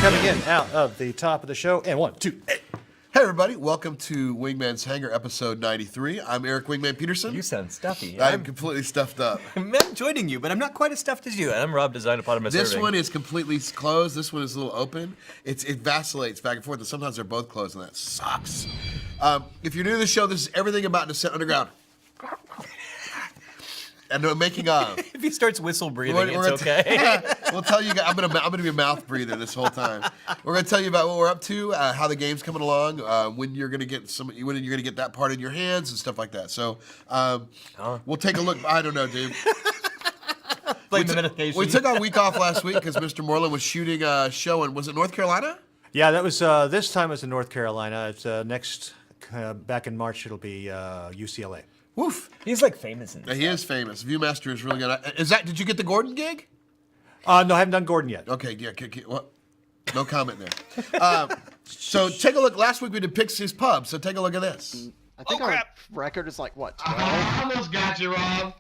coming in out of the top of the show. And 1, 2, 8. Hey everybody, welcome to Wingman's Hangar, episode 93. I'm Eric Wingman Peterson. You sound stuffy. I'm completely stuffed up. I'm joining you, but I'm not quite as stuffed as you. I'm Rob, Designopotamus. This Irving. one is completely closed. This one is a little open. It vacillates back and forth, and sometimes they're both closed, and that sucks. If you're new to the show, this is everything about Descent Underground. And we're making If he starts whistle breathing, it's okay. We'll tell you guys. I'm gonna be a mouth breather this whole time. We're gonna tell you about what we're up to, how the game's coming along, when you're gonna get that part in your hands and stuff like that. So we'll take a look. I don't know, dude. We took a week off last week because Mr. Morlan was shooting a show in, was it North Carolina? Yeah, that was this time it's in North Carolina. It's next back in March. It'll be UCLA. Woof. He's like famous in this. He is famous. Viewmaster is really good. Did you get the Gordon gig? No, I haven't done Gordon yet. Okay, yeah. What? No comment there. So take a look. Last week we did Pixley's Pub. So take a look at this. I think our record is like what? 12? I almost got you, Rob.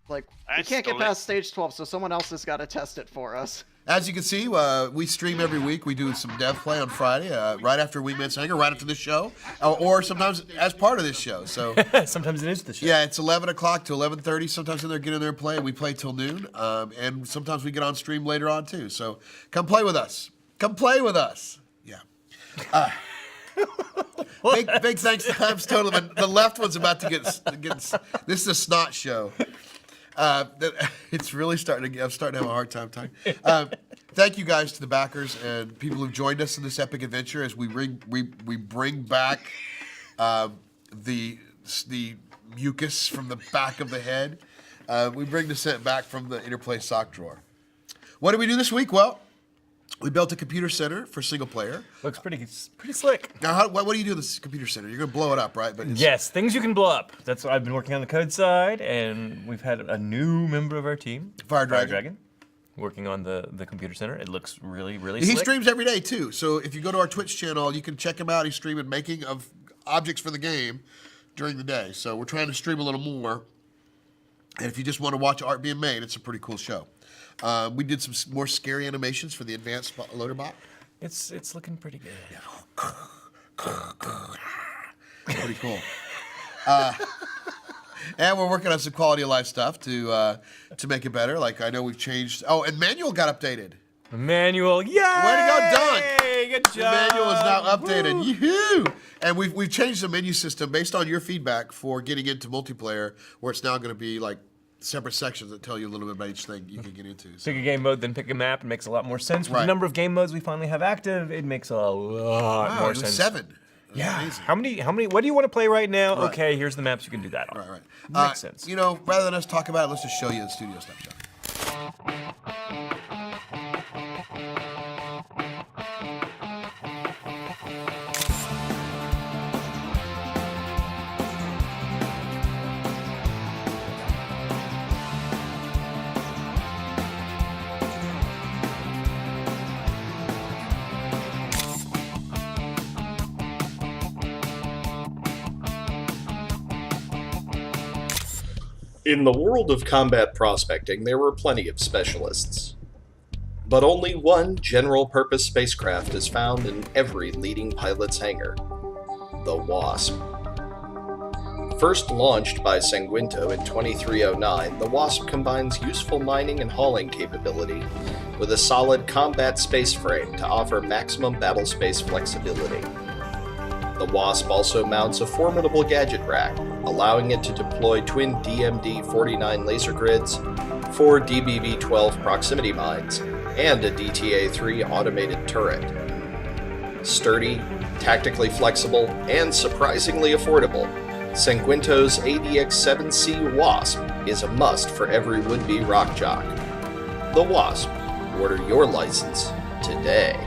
Like we can't get past stage 12, so someone else has got to test it for us. As you can see, we stream every week. We do some dev play on Friday, right after Wingman's Hangar, right after this show, or sometimes as part of this show. So sometimes it is the show. Yeah, it's 11 o'clock to 11:30. Sometimes in there, get in there and play, and we play till noon. And sometimes we get on stream later on too. So come play with us. Come play with us. Yeah. Big thanks to Times Total. The left one's about to get. This is a snot show. It's really I'm starting to have a hard time talking. Thank you guys to the backers and people who've joined us in this epic adventure as we bring back the mucus from the back of the head. We bring the scent back from the Interplay sock drawer. What did we do this week? Well, we built a computer center for single player. Looks pretty slick. Now, what do you do with this computer center? You're going to blow it up, right? But yes, things you can blow up. That's what I've been working on the code side, and we've had a new member of our team, Fire Dragon, working on the computer center. It looks really slick. He streams every day too. So if you go to our Twitch channel, you can check him out. He's streaming making of objects for the game during the day. So we're trying to stream a little more. And if you just want to watch art being made, it's a pretty cool show. We did some more scary animations for the advanced loader bot. It's looking pretty good. Pretty cool. And we're working on some quality of life stuff to make it better. Like I know we've changed. Oh, and manual got updated. Manual, yeah! Way to go, Dunk! Good job! The manual is now updated. Yoo-hoo! And we've changed the menu system based on your feedback for getting into multiplayer, where it's now going to be like separate sections that tell you a little bit about each thing you can get into. So. Pick a game mode, then pick a map. It makes a lot more sense. With the number of game modes we finally have active, it makes a lot more sense. 7. Yeah. Amazing. How many? What do you want to play right now? Right. Okay, here's the maps you can do that on. Right. Makes sense. You know, rather than us talk about it, let's just show you the studio stuff. In the world of combat prospecting, there were plenty of specialists. But only one general-purpose spacecraft is found in every leading pilot's hangar: the WASP. First launched by Sanguinto in 2309, the WASP combines useful mining and hauling capability with a solid combat space frame to offer maximum battle space flexibility. The WASP also mounts a formidable gadget rack, allowing it to deploy twin DMD-49 laser grids, 4 DBV-12 proximity mines, and a DTA-3 automated turret. Sturdy, tactically flexible, and surprisingly affordable, Sanguinto's ADX-7C WASP is a must for every would-be rock jock. The WASP. Order your license today.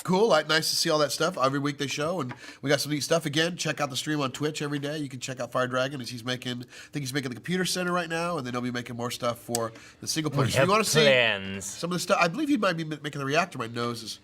Cool, nice to see all that stuff. Every week they show, and we got some neat stuff. Again, check out the stream on Twitch every day. You can check out Fire Dragon as I think he's making the computer center right now, and then he'll be making more stuff for the single player. So you want to see some of the stuff? I believe he might be making the reactor. My nose is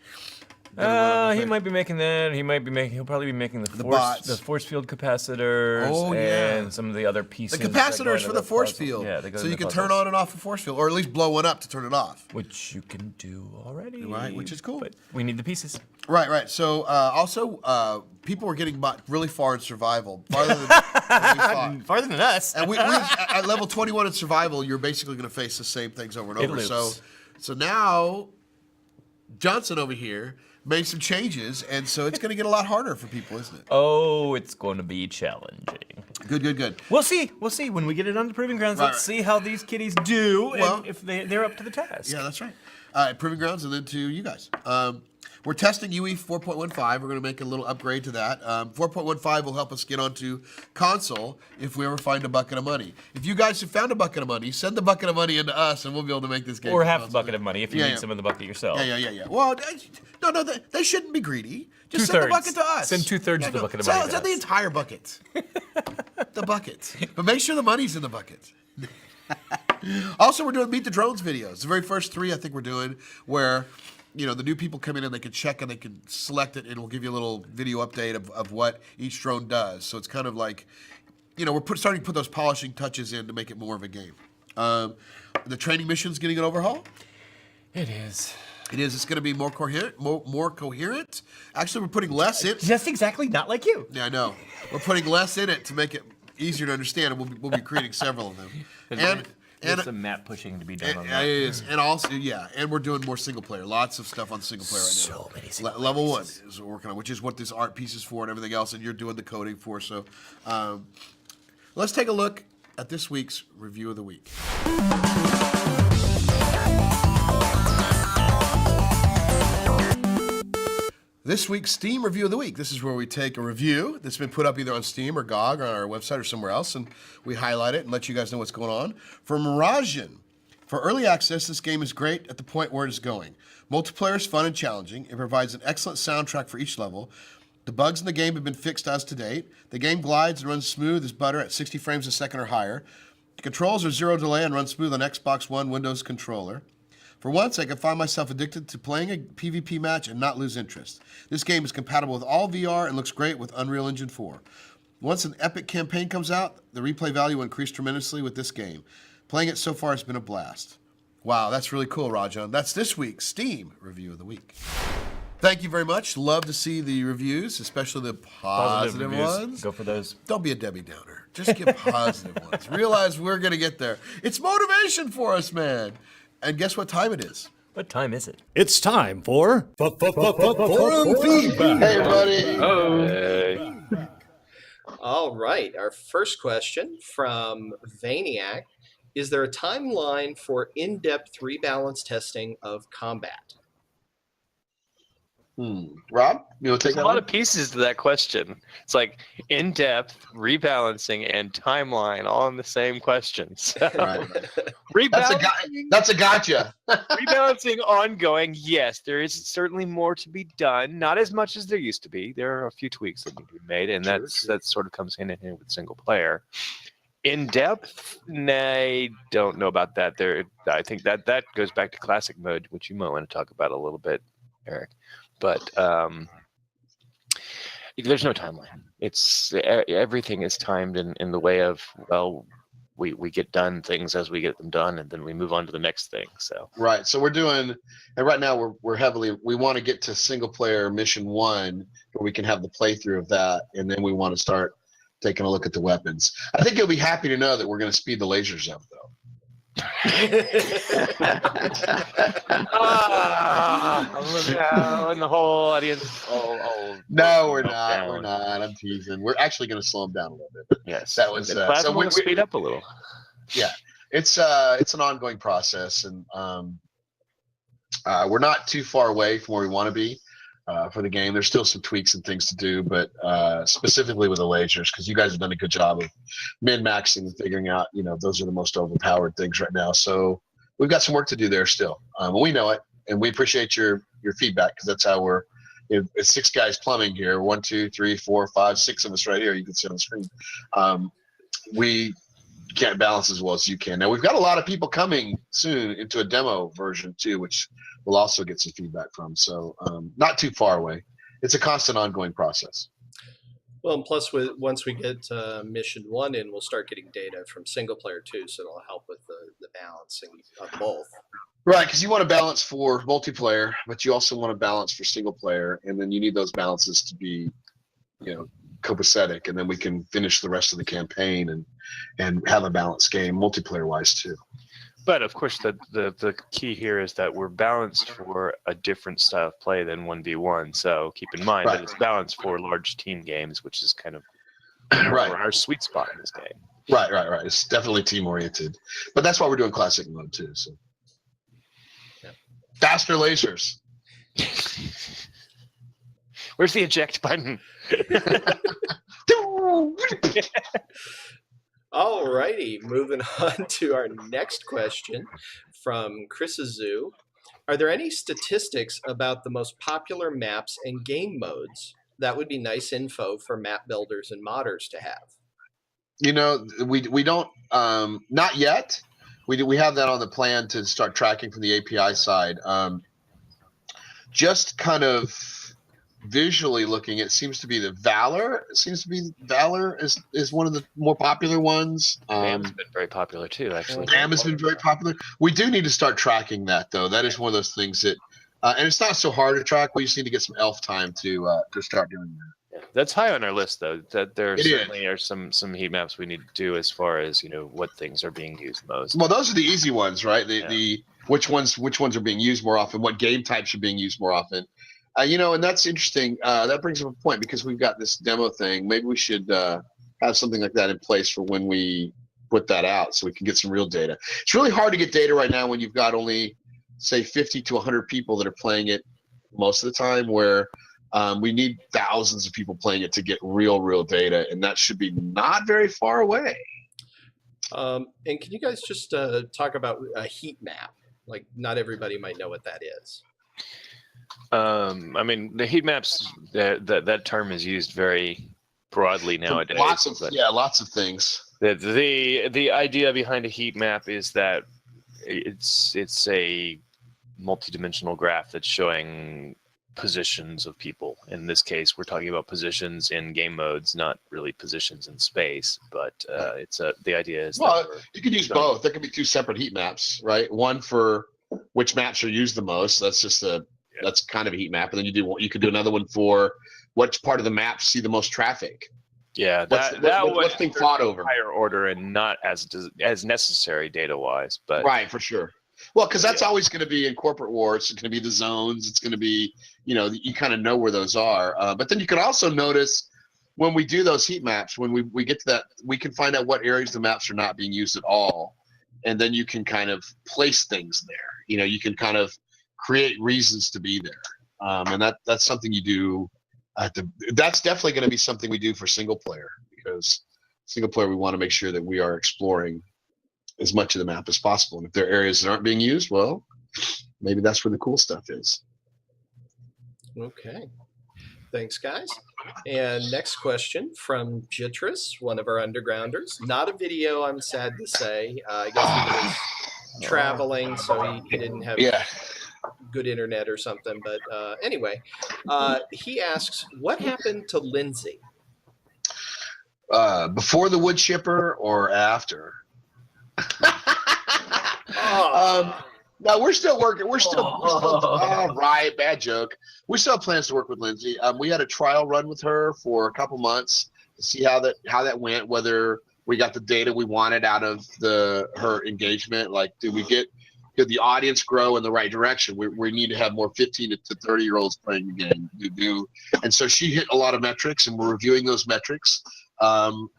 He might be making that. He'll probably be making the force field capacitors and some of the other pieces. The capacitors for the force field. Yeah, they go so in you the can turn puzzles. on and off a force field, or at least blow one up to turn it off. Which you can do already. Right, which is cool. But we need the pieces. Right. So also, people were getting really far in survival, farther than we thought. Farther than us. And we at level 21 in survival, you're basically going to face the same things over and over. So now, Johnson over here made some changes, and so it's going to get a lot harder for people, isn't it? Oh, it's going to be challenging. Good. We'll see when we get it on the proving grounds. Let's see how these kitties do, and if they're up to the task. Yeah, that's right. Proving grounds, and then to you guys. We're testing UE 4.15. We're going to make a little upgrade to that. 4.15 will help us get onto console if we ever find a bucket of money. If you guys have found a bucket of money, send the bucket of money into us, and we'll be able to make this game. Or half the bucket of money if you need some of the bucket yourself. Yeah. Well, no, they shouldn't be greedy. Just send the bucket to us. Send 2/3 of the bucket of money. Send the entire bucket. The bucket. But make sure the money's in the bucket. Also, we're doing Meet the Drones videos. The very first 3 I think we're doing where the new people come in and they can check and they can select it, and it'll give you a little video update of what each drone does. So it's kind of like, we're starting to put those polishing touches in to make it more of a game. The training mission's getting an overhaul. It is. It's going to be more coherent. More coherent. Actually, we're putting less in. Just exactly not like you. Yeah, I know. We're putting less in it to make it easier to understand, and we'll be creating several of them. And some map pushing to be done on that. It is, and also, and we're doing more single player. Lots of stuff on single player right now. So many single Level 1 is what we're working on, which is what this art piece is for and everything else, and you're doing the coding for. So, let's take a look at this week's Review of the Week. This week's Steam Review of the Week. This is where we take a review that's been put up either on Steam or GOG or on our website or somewhere else, and we highlight it and let you guys know what's going on. From raijin. For early access, this game is great at the point where it is going. Multiplayer is fun and challenging. It provides an excellent soundtrack for each level. The bugs in the game have been fixed as to date. The game glides and runs smooth as butter at 60 frames a second or higher. The controls are zero delay and run smooth on Xbox One Windows controller. For once, I can find myself addicted to playing a PvP match and not lose interest. This game is compatible with all VR and looks great with Unreal Engine 4. Once an epic campaign comes out, the replay value will increase tremendously with this game. Playing it so far has been a blast. Wow, that's really cool, Rajan. That's this week's Steam Review of the Week. Thank you very much. Love to see the reviews, especially the positive ones. Go for those. Don't be a Debbie Downer. Just give positive ones. Realize we're going to get there. It's motivation for us, man. And guess what time it is? What time is it? It's time for forum feedback. Hey, buddy. Hey. All right, our first question from Vaniac. Is there a timeline for in-depth rebalance testing of combat? Rob, you want to take There's a lot of pieces to that question. It's like in-depth, rebalancing, and timeline all in the same question. So, Right. rebalancing, That's a gotcha. rebalancing ongoing. Yes, there is certainly more to be done. Not as much as there used to be. There are a few tweaks that need to be made, and that sort of comes hand in hand with single player. In depth, I don't know about that. I think that goes back to classic mode, which you might want to talk about a little bit, Eric. But there's no timeline. It's everything is timed in the way of, well, we get done things as we get them done, and then we move on to the next thing. So Right. So we're doing, and right now we want to get to single player mission 1 where we can have the playthrough of that, and then we want to start taking a look at the weapons. I think you'll be happy to know that we're going to speed the lasers up, though. and the whole audience. No, we're not. We're not. I'm teasing. We're actually going to slow them down a little bit. But yes, that was so we speed up a little. Yeah, it's an ongoing process, and we're not too far away from where we want to be for the game. There's still some tweaks and things to do, but specifically with the lasers, because you guys have done a good job of min-maxing and figuring out, those are the most overpowered things right now. So we've got some work to do there still. We know it, and we appreciate your feedback, because that's how we're. It's 6 guys plumbing here. 1, 2, 3, 4, 5, 6 of us right here. You can see on the screen. We can't balance as well as you can. Now we've got a lot of people coming soon into a demo version too, which we'll also get some feedback from. So not too far away. It's a constant ongoing process. Well, and plus, once we get mission 1 in, we'll start getting data from single player too, so it'll help with the balancing of both. Right, because you want to balance for multiplayer, but you also want to balance for single player, and then you need those balances to be, copacetic, and then we can finish the rest of the campaign and have a balanced game multiplayer wise too. But of course, the key here is that we're balanced for a different style of play than 1v1. So keep in mind that it's balanced for large team games, which is kind of our sweet spot in this game. Right. It's definitely team oriented, but that's why we're doing classic mode too. So faster lasers. Where's the eject button? Alrighty, moving on to our next question from ChrisseZu. Are there any statistics about the most popular maps and game modes? That would be nice info for map builders and modders to have. We don't not yet. We have that on the plan to start tracking from the API side. Just kind of visually looking, it seems to be Valor is one of the more popular ones. BAM's been very popular too, actually. BAM has been very popular. We do need to start tracking that though. That is one of those things that, and it's not so hard to track. We just need to get some elf time to start doing that. Yeah, that's high on our list though. That there certainly are some heat maps we need to do as far as what things are being used most. Well, those are the easy ones, right? The which ones are being used more often, what game types are being used more often. And that's interesting. That brings up a point because we've got this demo thing. Maybe we should have something like that in place for when we put that out so we can get some real data. It's really hard to get data right now when you've got only, say, 50 to 100 people that are playing it most of the time, where we need thousands of people playing it to get real data, and that should be not very far away. And can you guys just talk about a heat map? Like, not everybody might know what that is. The heat maps, that term is used very broadly nowadays. Lots of things. The idea behind a heat map is that it's a multi-dimensional graph that's showing positions of people. In this case, we're talking about positions in game modes, not really positions in space. But the idea is you could use both. There could be two separate heat maps, right? One for which maps are used the most. That's just that's kind of a heat map, and then you could do another one for which part of the map see the most traffic. Yeah, what's being fought over? Higher order and not as necessary data wise, but right, for sure. Well, because that's always going to be in corporate war. It's going to be the zones. It's going to be you kind of know where those are. But then you can also notice when we do those heat maps, when we get to that, we can find out what areas the maps are not being used at all, and then you can kind of place things there. You can kind of create reasons to be there, and that's something you do. That's definitely going to be something we do for single player, because single player we want to make sure that we are exploring as much of the map as possible. And if there are areas that aren't being used, well, maybe that's where the cool stuff is. Okay. Thanks, guys. And next question from Jitris, one of our undergrounders. Not a video, I'm sad to say. I guess he was traveling, so he didn't have good internet or something. But anyway, he asks, what happened to Lindsay? Before the wood chipper or after? No, we're still working. We're still right. Bad joke. We still have plans to work with Lindsay. We had a trial run with her for a couple months to see how that went. Whether we got the data we wanted out of her engagement. Like, did the audience grow in the right direction? We need to have more 15 to 30-year-olds playing the game. And so she hit a lot of metrics, and we're reviewing those metrics. And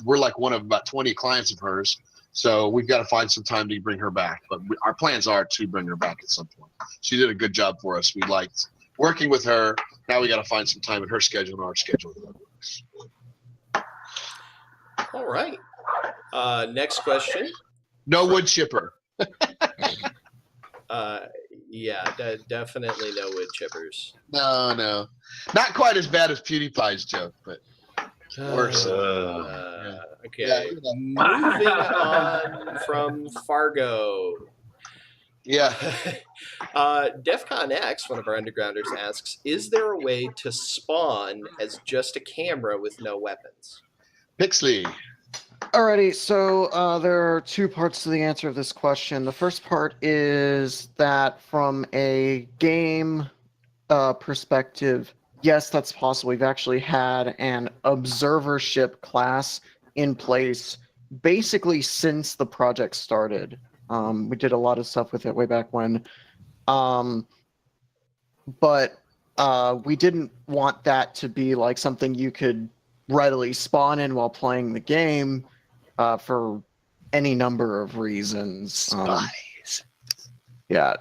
we're like one of about 20 clients of hers. So we've got to find some time to bring her back. But our plans are to bring her back at some point. She did a good job for us. We liked working with her. Now we got to find some time in her schedule and our schedule. All right. Next question. No wood chipper. Definitely no wood chippers. No. Not quite as bad as PewDiePie's joke, but worse. Okay. Moving on from Fargo. Yeah. DEFCON X, one of our undergrounders, asks, is there a way to spawn as just a camera with no weapons? Pixley. Alrighty, so there are two parts to the answer of this question. The first part is that from a game perspective, yes, that's possible. We've actually had an observership class in place basically since the project started. We did a lot of stuff with it way back when. But we didn't want that to be like something you could readily spawn in while playing the game for any number of reasons. Spies. Yeah.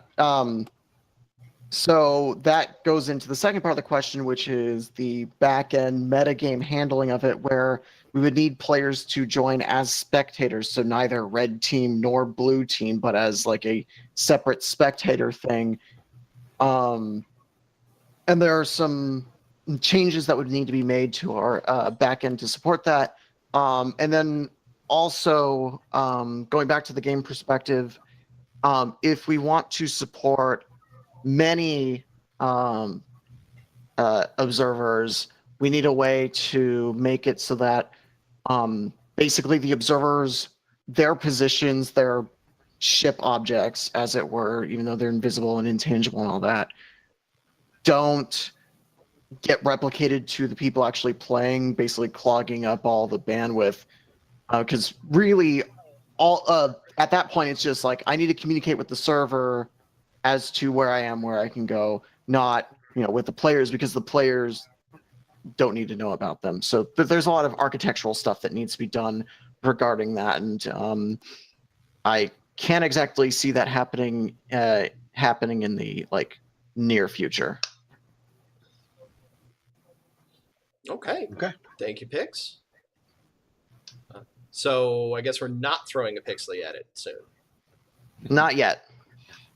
So that goes into the second part of the question, which is the back-end metagame handling of it, where we would need players to join as spectators, so neither red team nor blue team, but as like a separate spectator thing. And there are some changes that would need to be made to our back-end to support that. And then also, going back to the game perspective, if we want to support many observers, we need a way to make it so that basically the observers, their positions, their ship objects, as it were, even though they're invisible and intangible and all that, don't get replicated to the people actually playing, basically clogging up all the bandwidth. Because really, all at that point, it's just like I need to communicate with the server as to where I am, where I can go, not with the players, because the players don't need to know about them. So there's a lot of architectural stuff that needs to be done regarding that, and I can't exactly see that happening in the near future. Okay. Thank you, Pix. So I guess we're not throwing a Pixley at it soon. Not yet.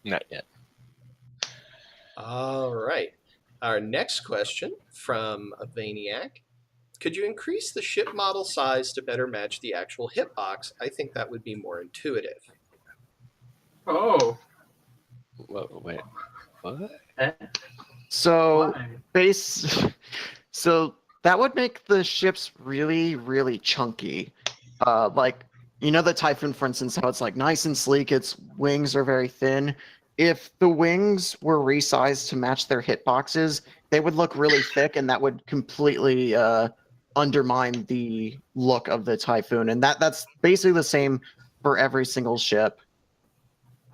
Not yet. All right. Our next question from a Vaniac. Could you increase the ship model size to better match the actual hitbox? I think that would be more intuitive. Oh. Wait. What? So Why? So that would make the ships really, really chunky. The Typhoon, for instance, how it's like nice and sleek, its wings are very thin. If the wings were resized to match their hitboxes, they would look really thick, and that would completely undermine the look of the Typhoon. And that's basically the same for every single ship.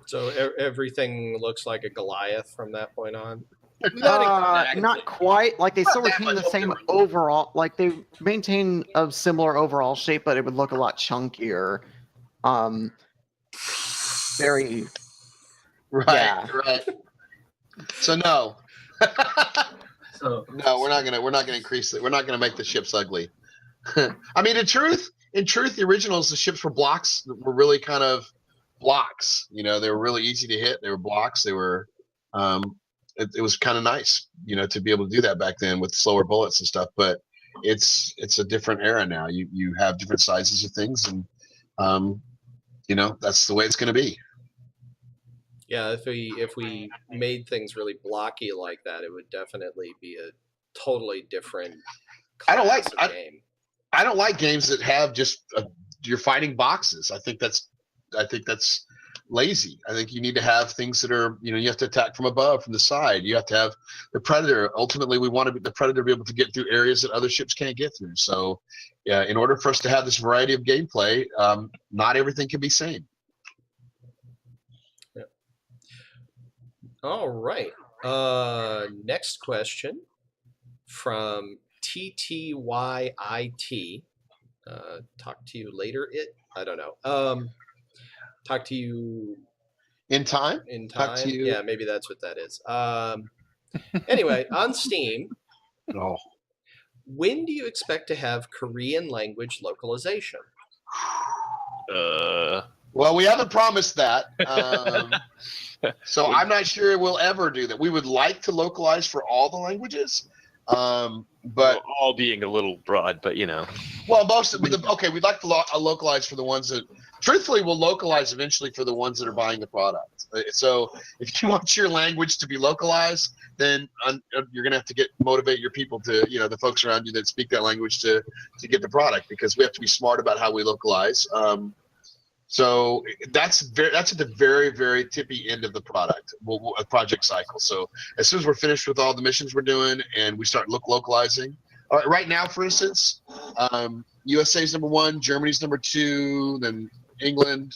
So everything looks like a Goliath from that point on? Not quite. Like, they still retain the same overall, like they maintain a similar overall shape, but it would look a lot chunkier. Very Right. So no. So No, we're not gonna increase it. We're not gonna make the ships ugly. I mean, in truth, the originals, the ships were blocks, were really kind of blocks. They were really easy to hit. They were blocks. They were, it was kind of nice, to be able to do that back then with slower bullets and stuff. But it's a different era now. You have different sizes of things, and that's the way it's going to be. Yeah, if we made things really blocky like that, it would definitely be a totally different class of game. I don't like games that have just you're fighting boxes. I think that's lazy. I think you need to have things that are, you have to attack from above, from the side. You have to have the Predator. Ultimately, we want the Predator to be able to get through areas that other ships can't get through. So, yeah, in order for us to have this variety of gameplay, not everything can be same. Yeah. All right. Next question from TTYIT. Talk to you later. I don't know. Talk to you in time. Talk to you. Yeah, maybe that's what that is. Anyway, on Steam. Oh. When do you expect to have Korean language localization? Well, we haven't promised that. So I'm not sure we'll ever do that. We would like to localize for all the languages. But all being a little broad, but you know. well, most of the okay, we'd like to localize for the ones that, truthfully, we'll localize eventually for the ones that are buying the product. So if you want your language to be localized, then you're gonna have to motivate your people to, the folks around you that speak that language to get the product, because we have to be smart about how we localize. So that's at the very, very tippy end of the project cycle. So as soon as we're finished with all the missions we're doing and we start localizing, right now, for instance, USA's number 1, Germany's number 2, then England.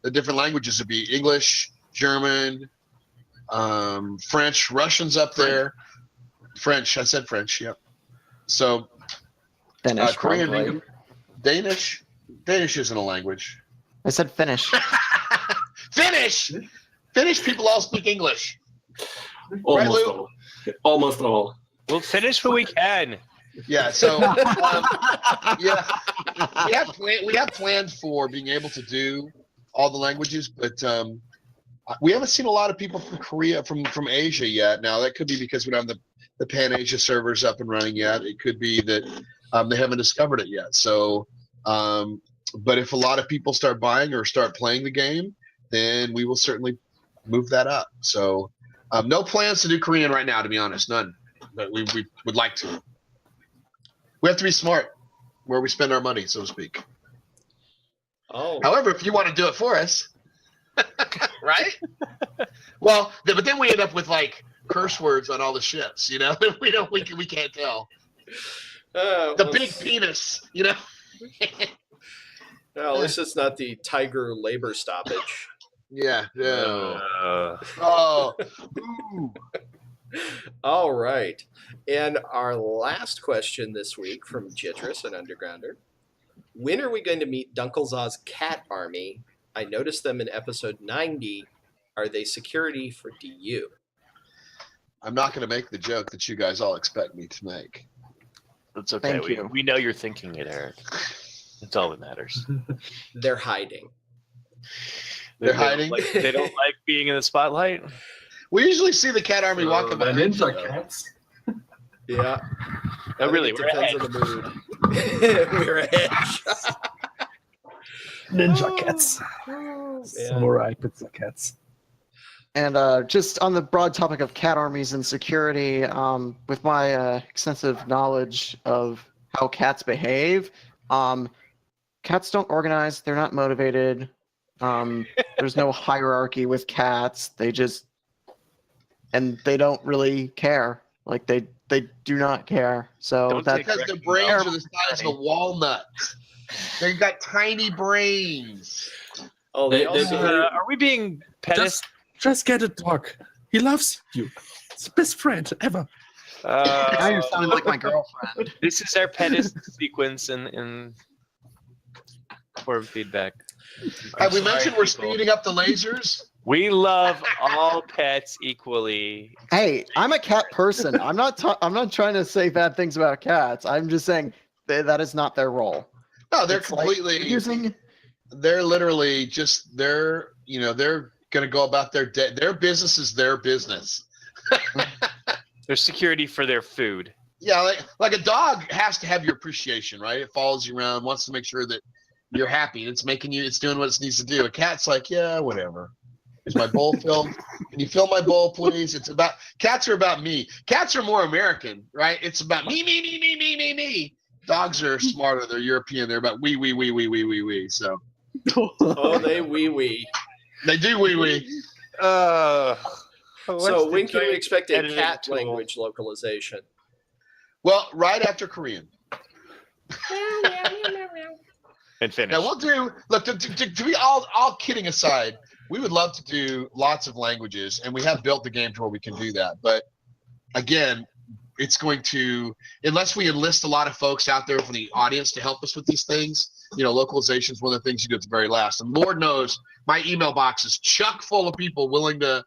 The different languages would be English, German, French, Russian's up there. French, I said French, yep. So Finnish, Korean, probably. Danish isn't a language. I said Finnish. Finnish people all speak English. Almost Lou? all. Almost all. We'll finish what we can. Yeah, so yeah, we have planned for being able to do all the languages, but we haven't seen a lot of people from Korea, from Asia yet. Now that could be because we don't have the Pan Asia servers up and running yet. It could be that they haven't discovered it yet. So, but if a lot of people start buying or start playing the game, then we will certainly move that up. So, no plans to do Korean right now, to be honest, none. But we would like to. We have to be smart where we spend our money, so to speak. Oh, However, if you want to do it for us, right? Well, but then we end up with like curse words on all the ships, we can't tell. The big penis, Well, at least it's not the tiger labor stoppage. Yeah. Oh. Ooh. All right. And our last question this week from Jitris, an undergrounder. When are we going to meet Dunkelza's cat army? I noticed them in episode 90. Are they security for DU? I'm not going to make the joke that you guys all expect me to make. That's okay. Thank you. We know you're thinking it, Eric. That's all that matters. They're hiding. They're hiding? They don't like being in the spotlight. We usually see the cat army walking The behind ninja you, though. cats. Yeah. No, really, It we're depends ahead. on the mood. We're ahead. Ninja cats. Man. Samurai pizza cats. And just on the broad topic of cat armies and security, with my extensive knowledge of how cats behave, cats don't organize. They're not motivated. There's no hierarchy with cats. And they don't really care. Like they do not care. So Don't that's take Because their brains are the size of a walnut. They've got tiny brains. Oh, they They- also. Are we being pedest? Just get a dog. He loves you. It's the best friend ever. now you're sounding like my girlfriend. This is our pedest sequence in form feedback. Have we mentioned we're speeding up the lasers? We love all pets equally. Hey, I'm a cat person. I'm not trying to say bad things about cats. I'm just saying that is not their role. No, they're It's like completely. using. They're literally just. They're going to go about their day. Their business is their business. Their security for their food. Yeah, like a dog has to have your appreciation, right? It follows you around, wants to make sure that you're happy. It's doing what it needs to do. A cat's like, yeah, whatever. Is my bowl filled? Can you fill my bowl, please? Cats are about me. Cats are more American, right? It's about me. Dogs are smarter. They're European. They're about we. So Oh, they wee. they do we. So when can we expect a editing cat tool? language localization? Well, right after Korean. And finish. Now we'll do. Look, to be all kidding aside, we would love to do lots of languages, and we have built the game to where we can do that. But again, it's going to, unless we enlist a lot of folks out there from the audience to help us with these things. Localization is one of the things you do at the very last. And Lord knows, my email box is chock full of people willing to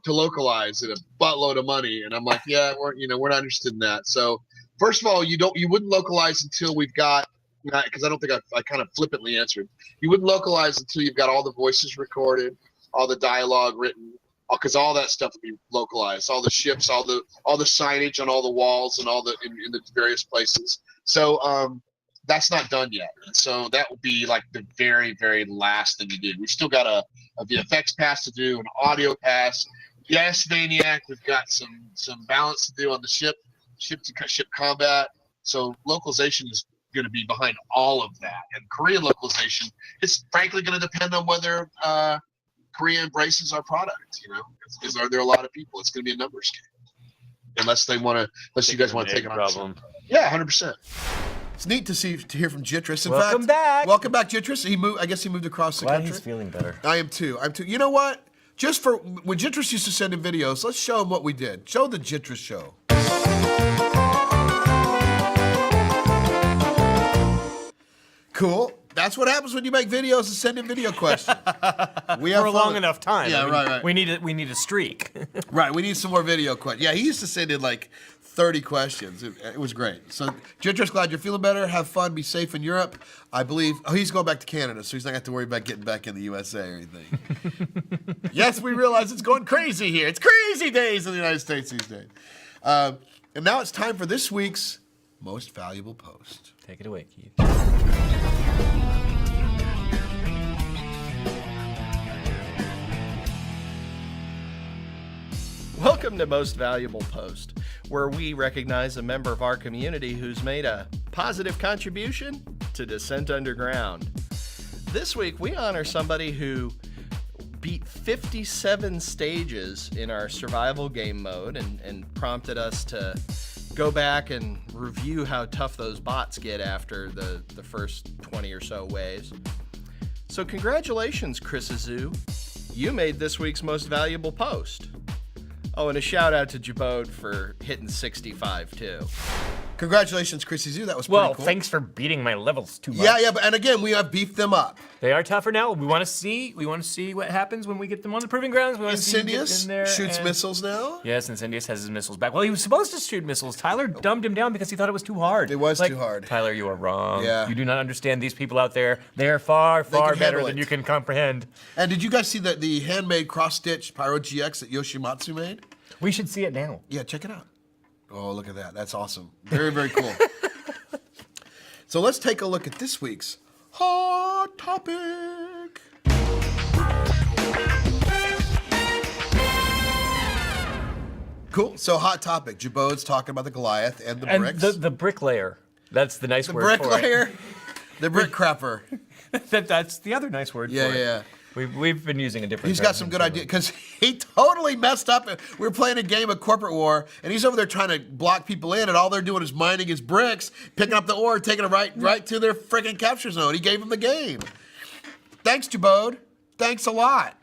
localize at a buttload of money, and I'm like, yeah, we're not interested in that. So first of all, you wouldn't localize until we've got. Because I don't think I kind of flippantly answered. You wouldn't localize until you've got all the voices recorded, all the dialogue written, because all that stuff will be localized, all the ships, all the signage on all the walls and all the in the various places. So that's not done yet. So that will be like the very, very last thing to do. We've still got a VFX pass to do, an audio pass. Yes, Maniac, we've got some balance to do on the ship combat. So localization is going to be behind all of that. And Korean localization is frankly going to depend on whether Korea embraces our product. You know, because are there a lot of people? It's going to be a numbers game. Unless you guys want to take it on. Problem. Yeah, 100%. It's neat to hear from Jitris. Welcome back. Welcome back, Jitris. I guess he moved across the Glad country. he's feeling better. I am too. You know what? Just for when Jitris used to send in videos, let's show him what we did. Show the Jitris show. Cool. That's what happens when you make videos and send in video questions. We have For a fun. long enough time. Yeah, right. We need a streak. Right, we need some more video questions. Yeah, he used to send in like 30 questions. It was great. So, Jitris, glad you're feeling better. Have fun. Be safe in Europe. I believe. Oh, he's going back to Canada, so he's not going to have to worry about getting back in the USA or anything. Yes, we realize it's going crazy here. It's crazy days in the United States these days. And now it's time for this week's Most Valuable Post. Take it away, Keith. Welcome to Most Valuable Post, where we recognize a member of our community who's made a positive contribution to Descent Underground. This week, we honor somebody who beat 57 stages in our survival game mode and prompted us to go back and review how tough those bots get after the first 20 or so waves. So congratulations, ChrisseZu. You made this week's Most Valuable Post. Oh, and a shout out to Jobode for hitting 65 too. Congratulations, ChrisseZu. That was pretty Well, cool. thanks for beating my levels too much. Yeah, and again, we have beefed them up. They are tougher now. We want to see what happens when we get them on the proving grounds. We want to see them get Incendious in there shoots and- missiles now. Yes, Incendious has his missiles back. Well, he was supposed to shoot missiles. Tyler dumbed him down because he thought it was too hard. It was too hard. Tyler, you are wrong. Yeah. You do not understand these people out there. They are far, far can better handle than it. you can comprehend. And did you guys see the handmade cross-stitch Pyro GX that Yoshimatsu made? We should see it now. Yeah, check it out. Oh, look at that. That's awesome. Very, very cool. So let's take a look at this week's Hot Topic. Cool. So Hot Topic. Jobode's talking about the Goliath and the bricks. The bricklayer. That's the nice The word for it. bricklayer. The brick crapper. That's the other nice word for it. Yeah. We've been using a different He's got some good ideas because he totally messed up. We were playing a game of Corporate War, and he's over there trying to block people in, and all they're doing is mining his bricks, picking up the ore, taking it right to their freaking capture zone. He gave him the game. Thanks, Jobode. Thanks a lot.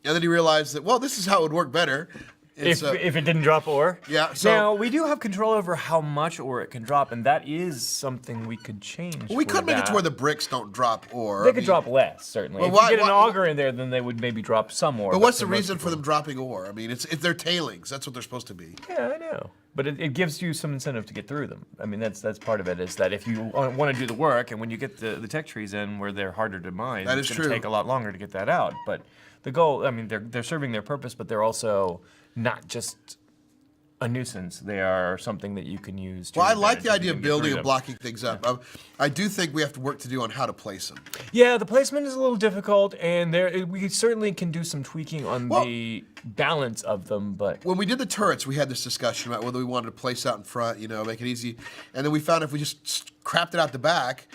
And then he realized that, well, this is how it would work better. If it didn't drop ore. Yeah, so- now we do have control over how much ore it can drop, and that is something we could change. We for could make it to that. where the bricks don't drop ore. They could drop less, certainly. Well, if why- you get an why- auger in there, then they would maybe drop some ore. But what's the for most reason for people- them dropping ore? I mean, it's their tailings. That's what they're supposed to be. Yeah, I know. But it gives you some incentive to get through them. I mean, that's part of it, is that if you want to do the work, and when you get the tech trees in where they're harder to mine, That it's is going to true. take a lot longer to get that out. But the goal, I mean, they're serving their purpose, but they're also not just a nuisance. They are something that you can use to Well, I your like the advantage idea and of get through building and them. blocking things up. I do think we have to work to do on how to place them. Yeah, the placement is a little difficult, and we certainly can do some tweaking on the balance of them, but When we did the turrets, we had this discussion about whether we wanted to place out in front, make it easy. And then we found if we just crapped it out the back,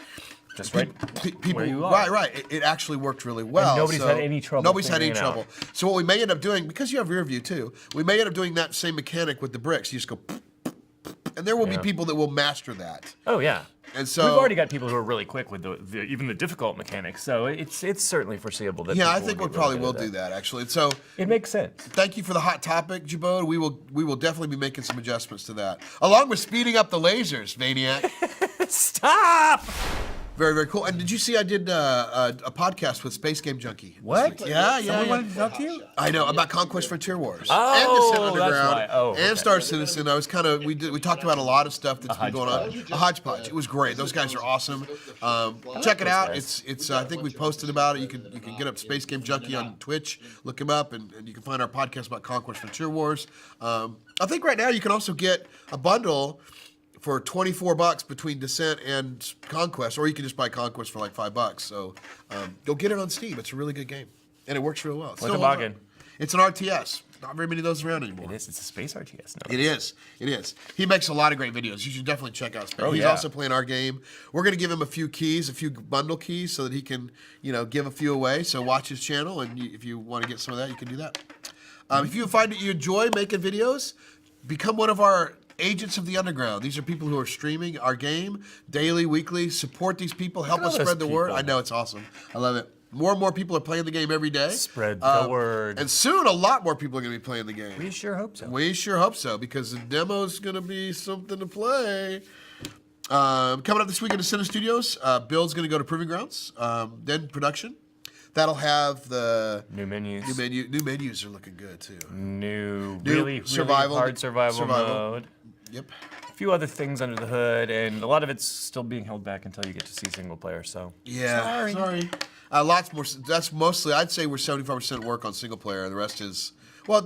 just people, where you are. right. It actually worked really well. nobody's had any trouble Nobody's had any figuring it out. trouble. So what we may end up doing, because you have rear view too, we may end up doing that same mechanic with the bricks. You just go, and there will be people that will master that. oh yeah. And so we've already got people who are really quick with even the difficult mechanics, so it's certainly foreseeable that Yeah, I people think will we get probably really will good at do that actually. And so It makes sense. thank you for the hot topic, Jobode. We will definitely be making some adjustments to that, along with speeding up the lasers, Maniac. Stop! Very, very cool. And did you see I did a podcast with Space Game Junkie? this What? week? Yeah. Someone wanted to talk to you? I know about Conquest Frontier Wars Oh, and Descent that's Underground why. Oh, and okay. Star Citizen. I was kind of we talked about a lot of stuff that's been going on. A hodgepodge. It was great. Those guys are awesome. Check it out. It's I think we posted about it. You can get up Space Game Junkie on Twitch. Look him up, and you can find our podcast about Conquest Frontier Wars. I think right now you can also get a bundle for $24 between Descent and Conquest, or you can just buy Conquest for like $5. So go get it on Steam. It's a really good game, and it works real well. Like a bargain. It's an RTS. Not very many of those around anymore. It is. It's a space RTS. No. It is. It is. He makes a lot of great videos. You should definitely check out Space. Oh, He's yeah. also playing our game. We're going to give him a few keys, a few bundle keys, so that he can, give a few away. So watch his channel, and if you want to get some of that, you can do that. If you find that you enjoy making videos, become one of our agents of the underground. These are people who are streaming our game daily, weekly. Support these people. Help at us all those spread the word. people. I know, it's awesome. I love it. More and more people are playing the game every day. Spread the word. And soon, a lot more people are going to be playing the game. We sure hope so. We sure hope so, because the demo's going to be something to play. Coming up this week at Descendent Studios, Bill's going to go to Proving Grounds, then production. That'll have the New menus. new menus are looking good too. New survival- really hard survival survival. mode. Yep. A few other things under the hood, and a lot of it's still being held back until you get to see single player. So Yeah. Sorry. Lots more. That's mostly. I'd say we're 75% work on single player, and the rest is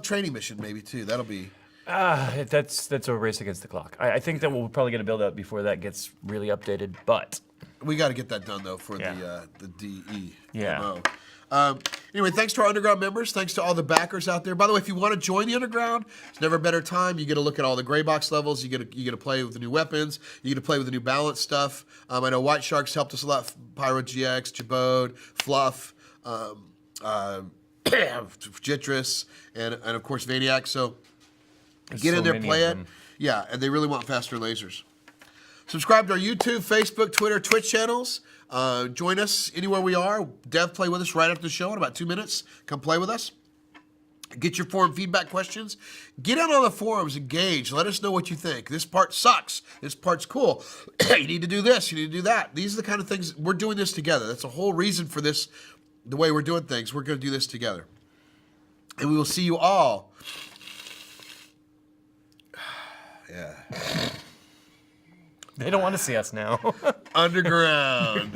training mission maybe too. That'll be. that's a race against the clock. I think that we'll probably get a build up before that gets really updated, but We got to get that done though for Yeah. the DE. Yeah. Anyway, thanks to our underground members. Thanks to all the backers out there. By the way, if you want to join the underground, it's never a better time. You get to look at all the gray box levels. You get to play with the new weapons. You get to play with the new balance stuff. I know White Sharks helped us a lot. Pyro GX, Jobode, Fluff, Jitris, and of course Vaniac. So There's get so in there, many play of it. them. Yeah, and they really want faster lasers. Subscribe to our YouTube, Facebook, Twitter, Twitch channels. Join us anywhere we are. Dev, play with us right after the show in about 2 minutes. Come play with us. Get your forum feedback questions. Get out on the forums, engage. Let us know what you think. This part sucks. This part's cool. You need to do this. You need to do that. These are the kind of things. We're doing this together. That's the whole reason for this, the way we're doing things. We're going to do this together. And we will see you all. Yeah. they don't want to see us now. Underground.